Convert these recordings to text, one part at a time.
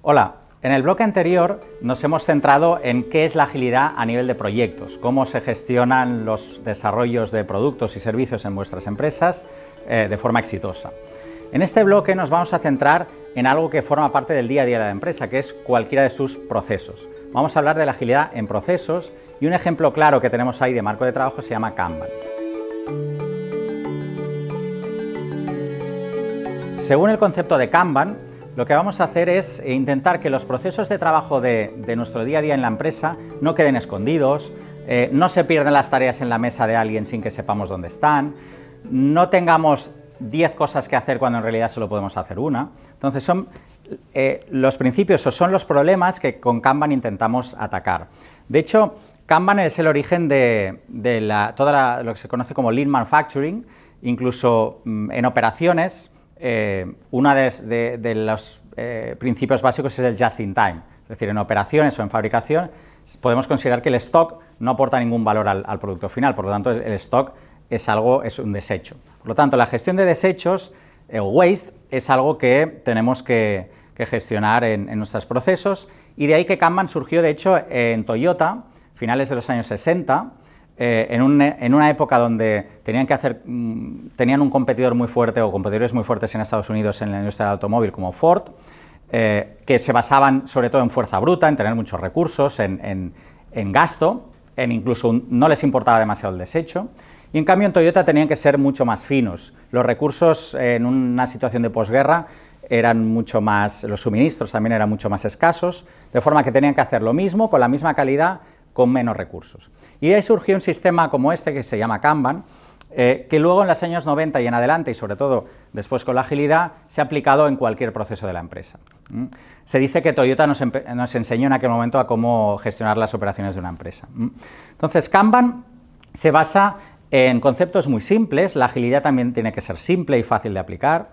Hola, en el bloque anterior nos hemos centrado en qué es la agilidad a nivel de proyectos, cómo se gestionan los desarrollos de productos y servicios en vuestras empresas de forma exitosa. En este bloque nos vamos a centrar en algo que forma parte del día a día de la empresa, que es cualquiera de sus procesos. Vamos a hablar de la agilidad en procesos y un ejemplo claro que tenemos ahí de marco de trabajo se llama Kanban. Según el concepto de Kanban, lo que vamos a hacer es intentar que los procesos de trabajo de nuestro día a día en la empresa no queden escondidos, no se pierdan las tareas en la mesa de alguien sin que sepamos dónde están, no tengamos 10 cosas que hacer cuando en realidad solo podemos hacer una. Entonces son los principios o son los problemas que con Kanban intentamos atacar. De hecho, Kanban es el origen de lo que se conoce como Lean Manufacturing, incluso en operaciones. Uno de los principios básicos es el just in time, es decir, en operaciones o en fabricación podemos considerar que el stock no aporta ningún valor al producto final, por lo tanto el stock es un desecho. Por lo tanto, la gestión de desechos, waste, es algo que tenemos que gestionar en nuestros procesos, y de ahí que Kanban surgió, de hecho, en Toyota, finales de los años 60, en una época donde tenían un competidor muy fuerte o competidores muy fuertes en Estados Unidos en la industria del automóvil como Ford, que se basaban sobre todo en fuerza bruta, en tener muchos recursos, en gasto, incluso no les importaba demasiado el desecho, y en cambio en Toyota tenían que ser mucho más finos. Los recursos en una situación de posguerra eran mucho más, los suministros también eran mucho más escasos, de forma que tenían que hacer lo mismo, con la misma calidad, con menos recursos. Y de ahí surgió un sistema como este que se llama Kanban, que luego en los años 90 y en adelante, y sobre todo después con la agilidad, se ha aplicado en cualquier proceso de la empresa. Se dice que Toyota nos enseñó en aquel momento a cómo gestionar las operaciones de una empresa. Entonces, Kanban se basa en conceptos muy simples. La agilidad también tiene que ser simple y fácil de aplicar,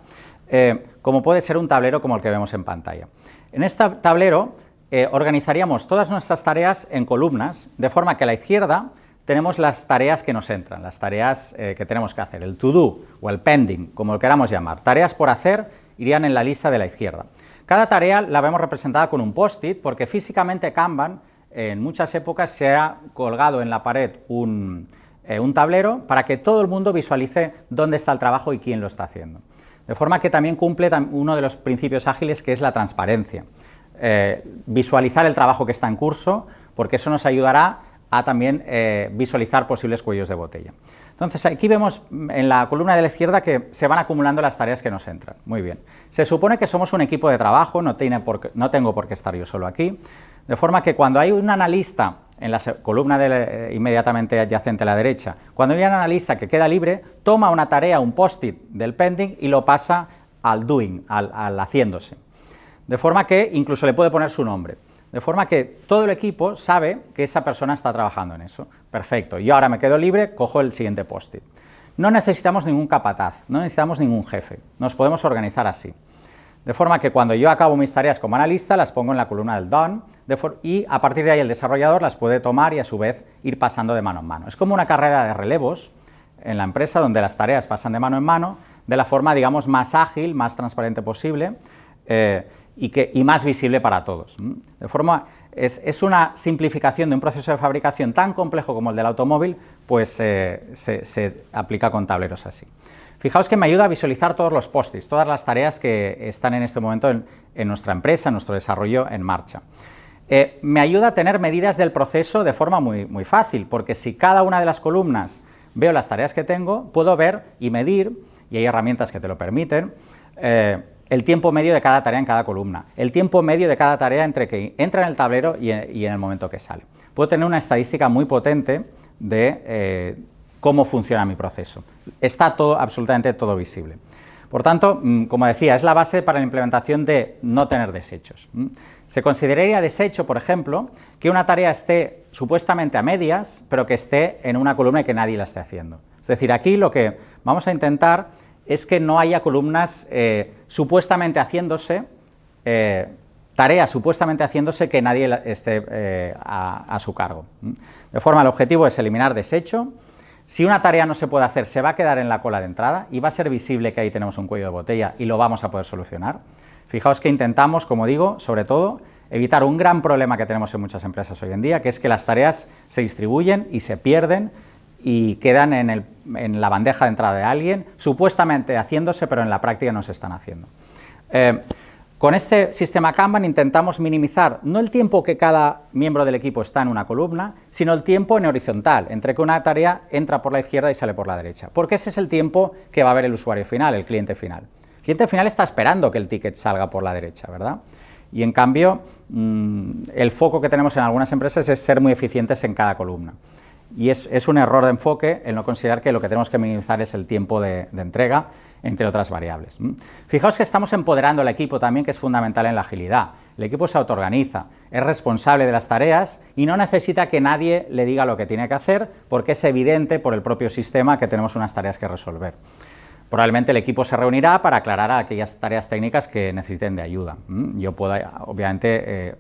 como puede ser un tablero como el que vemos en pantalla. En este tablero organizaríamos todas nuestras tareas en columnas, de forma que a la izquierda tenemos las tareas que nos entran, las tareas que tenemos que hacer, el to do o el pending, como lo queramos llamar. Tareas por hacer irían en la lista de la izquierda. Cada tarea la vemos representada con un post-it, porque físicamente Kanban en muchas épocas se ha colgado en la pared un tablero para que todo el mundo visualice dónde está el trabajo y quién lo está haciendo. De forma que también cumple uno de los principios ágiles, que es la transparencia. Visualizar el trabajo que está en curso, porque eso nos ayudará a también visualizar posibles cuellos de botella. Entonces, aquí vemos en la columna de la izquierda que se van acumulando las tareas que nos entran. Muy bien. Se supone que somos un equipo de trabajo, no tengo por qué estar yo solo aquí, de forma que cuando hay un analista en la columna inmediatamente adyacente a la derecha, cuando hay un analista que queda libre, toma una tarea, un post-it del pending y lo pasa al doing, al haciéndose. De forma que incluso le puede poner su nombre. De forma que todo el equipo sabe que esa persona está trabajando en eso. Perfecto, yo ahora me quedo libre, cojo el siguiente post-it. No necesitamos ningún capataz, no necesitamos ningún jefe, nos podemos organizar así. De forma que cuando yo acabo mis tareas como analista, las pongo en la columna del done, y a partir de ahí el desarrollador las puede tomar y a su vez ir pasando de mano en mano. Es como una carrera de relevos en la empresa, donde las tareas pasan de mano en mano, de la forma, digamos, más ágil, más transparente posible, y más visible para todos. De forma, es una simplificación de un proceso de fabricación tan complejo como el del automóvil, pues se aplica con tableros así. Fijaos que me ayuda a visualizar todos los post-its, todas las tareas que están en este momento en nuestra empresa, en nuestro desarrollo en marcha. Me ayuda a tener medidas del proceso de forma muy, muy fácil, porque si cada una de las columnas veo las tareas que tengo, puedo ver y medir, y hay herramientas que te lo permiten, el tiempo medio de cada tarea en cada columna, el tiempo medio de cada tarea entre que entra en el tablero y en el momento que sale. Puedo tener una estadística muy potente de cómo funciona mi proceso. Está absolutamente todo visible. Por tanto, como decía, es la base para la implementación de no tener desechos. Se consideraría desecho, por ejemplo, que una tarea esté supuestamente a medias, pero que esté en una columna y que nadie la esté haciendo. Es decir, aquí lo que vamos a intentar es que no haya columnas supuestamente haciéndose, tareas supuestamente haciéndose que nadie esté a su cargo. De forma, el objetivo es eliminar desecho. Si una tarea no se puede hacer, se va a quedar en la cola de entrada y va a ser visible que ahí tenemos un cuello de botella y lo vamos a poder solucionar. Fijaos que intentamos, como digo, sobre todo, evitar un gran problema que tenemos en muchas empresas hoy en día, que es que las tareas se distribuyen y se pierden y quedan en la bandeja de entrada de alguien, supuestamente haciéndose, pero en la práctica no se están haciendo. Con este sistema Kanban intentamos minimizar no el tiempo que cada miembro del equipo está en una columna, sino el tiempo en horizontal, entre que una tarea entra por la izquierda y sale por la derecha, porque ese es el tiempo que va a ver el usuario final, el cliente final. El cliente final está esperando que el ticket salga por la derecha, ¿verdad? Y en cambio, el foco que tenemos en algunas empresas es ser muy eficientes en cada columna. Y es un error de enfoque el no considerar que lo que tenemos que minimizar es el tiempo de entrega, entre otras variables. Fijaos que estamos empoderando al equipo también, que es fundamental en la agilidad. El equipo se autoorganiza, es responsable de las tareas y no necesita que nadie le diga lo que tiene que hacer, porque es evidente por el propio sistema que tenemos unas tareas que resolver. Probablemente el equipo se reunirá para aclarar aquellas tareas técnicas que necesiten de ayuda. Yo puedo, obviamente,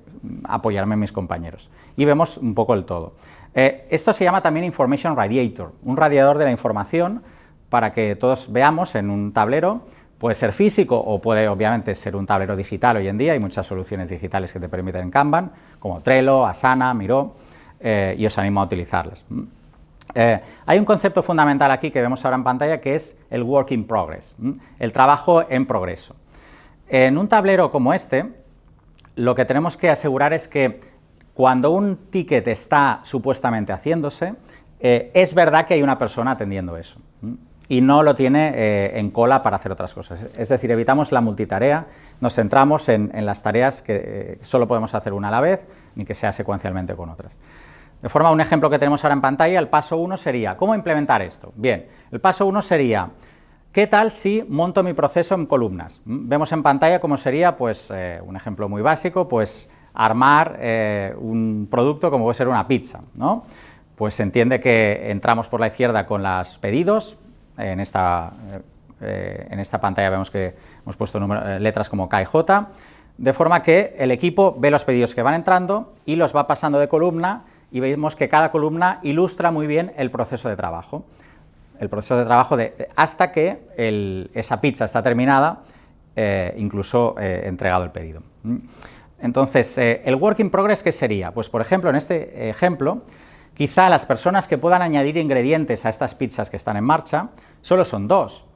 apoyarme en mis compañeros. Y vemos un poco el todo. Esto se llama también Information Radiator, un radiador de la información para que todos veamos en un tablero. Puede ser físico o puede, obviamente, ser un tablero digital hoy en día. Hay muchas soluciones digitales que te permiten en Kanban, como Trello, Asana, Miro, y os animo a utilizarlas. Hay un concepto fundamental aquí que vemos ahora en pantalla, que es el work in progress, el trabajo en progreso. En un tablero como este, lo que tenemos que asegurar es que cuando un ticket está supuestamente haciéndose, es verdad que hay una persona atendiendo eso y no lo tiene en cola para hacer otras cosas. Es decir, evitamos la multitarea, nos centramos en las tareas que solo podemos hacer una a la vez, ni que sea secuencialmente con otras. De forma, un ejemplo que tenemos ahora en pantalla, el paso 1 sería, ¿cómo implementar esto? Bien, el paso 1 sería, ¿qué tal si monto mi proceso en columnas? Vemos en pantalla cómo sería, pues, un ejemplo muy básico, pues, armar un producto como puede ser una pizza, ¿no? Pues se entiende que entramos por la izquierda con los pedidos. En esta pantalla vemos que hemos puesto letras como K y J, de forma que el equipo ve los pedidos que van entrando y los va pasando de columna, y vemos que cada columna ilustra muy bien el proceso de trabajo. El proceso de trabajo hasta que esa pizza está terminada, incluso entregado el pedido. Entonces, el work in progress, ¿qué sería? Pues, por ejemplo, en este ejemplo, quizá las personas que puedan añadir ingredientes a estas pizzas que están en marcha solo son 2,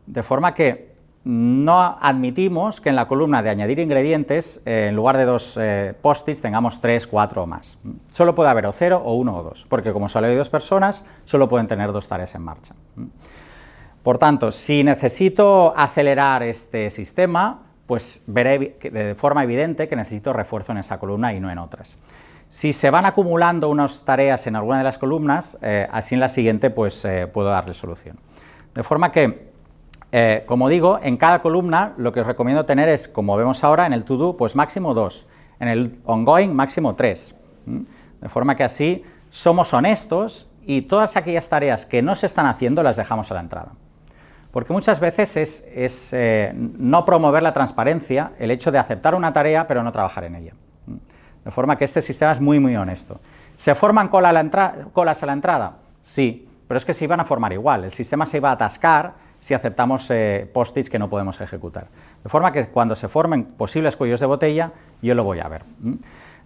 de forma que no admitimos que en la columna de añadir ingredientes, en lugar de 2 post-its, tengamos 3, 4 o más. Solo puede haber o 0, o 1 o 2, porque como solo hay 2 personas, solo pueden tener 2 tareas en marcha. Por tanto, si necesito acelerar este sistema, pues veré de forma evidente que necesito refuerzo en esa columna y no en otras. Si se van acumulando unas tareas en alguna de las columnas, así en la siguiente pues puedo darle solución. De forma que, como digo, en cada columna lo que os recomiendo tener es, como vemos ahora en el to do, pues máximo 2, en el ongoing máximo 3. De forma que así somos honestos y todas aquellas tareas que no se están haciendo las dejamos a la entrada. Porque muchas veces es no promover la transparencia, el hecho de aceptar una tarea pero no trabajar en ella. De forma que este sistema es muy, muy honesto. ¿Se forman colas a la entrada? Sí, pero es que se iban a formar igual. El sistema se iba a atascar si aceptamos post-its que no podemos ejecutar. De forma que cuando se formen posibles cuellos de botella, yo lo voy a ver.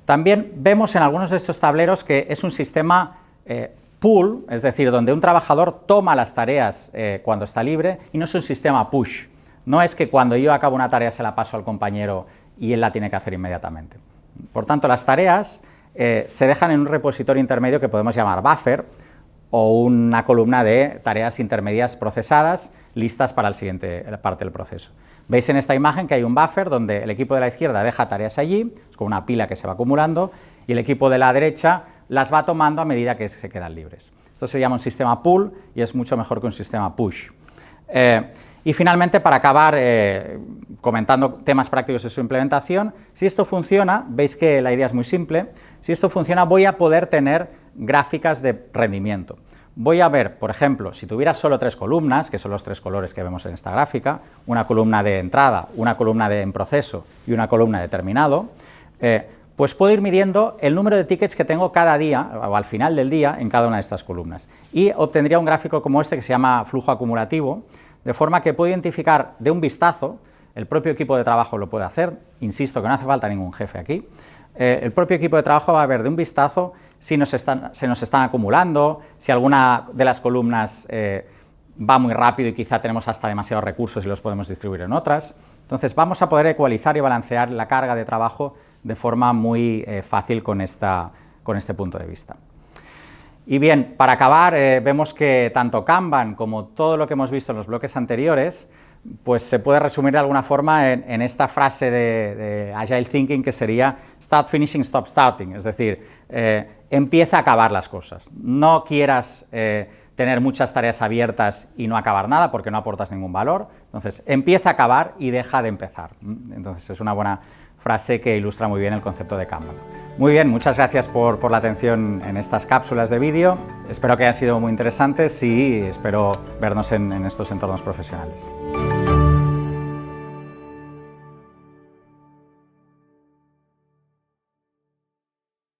También vemos en algunos de estos tableros que es un sistema pull, es decir, donde un trabajador toma las tareas cuando está libre, y no es un sistema push. No es que cuando yo acabo una tarea se la paso al compañero y él la tiene que hacer inmediatamente. Por tanto, las tareas se dejan en un repositorio intermedio que podemos llamar buffer, o una columna de tareas intermedias procesadas listas para la siguiente parte del proceso. Veis en esta imagen que hay un buffer donde el equipo de la izquierda deja tareas allí, es como una pila que se va acumulando, y el equipo de la derecha las va tomando a medida que se quedan libres. Esto se llama un sistema pull y es mucho mejor que un sistema push. Y finalmente, para acabar comentando temas prácticos de su implementación, si esto funciona, veis que la idea es muy simple, si esto funciona voy a poder tener gráficas de rendimiento. Voy a ver, por ejemplo, si tuviera solo 3 columnas, que son los 3 colores que vemos en esta gráfica, una columna de entrada, una columna de en proceso y una columna de terminado, pues puedo ir midiendo el número de tickets que tengo cada día, o al final del día, en cada una de estas columnas. Y obtendría un gráfico como este que se llama flujo acumulativo, de forma que puedo identificar de un vistazo el propio equipo de trabajo lo puede hacer, insisto que no hace falta ningún jefe aquí. El propio equipo de trabajo va a ver de un vistazo si se nos están acumulando, si alguna de las columnas va muy rápido y quizá tenemos hasta demasiados recursos y los podemos distribuir en otras. Entonces vamos a poder ecualizar y balancear la carga de trabajo de forma muy fácil con este punto de vista. Y bien, para acabar, vemos que tanto Kanban como todo lo que hemos visto en los bloques anteriores, pues se puede resumir de alguna forma en esta frase de Agile Thinking, que sería start finishing, stop starting, es decir, empieza a acabar las cosas. No quieras tener muchas tareas abiertas y no acabar nada porque no aportas ningún valor. Entonces, empieza a acabar y deja de empezar. Entonces, es una buena frase que ilustra muy bien el concepto de Kanban. Muy bien, muchas gracias por la atención en estas cápsulas de vídeo. Espero que hayan sido muy interesantes y espero vernos en estos entornos profesionales.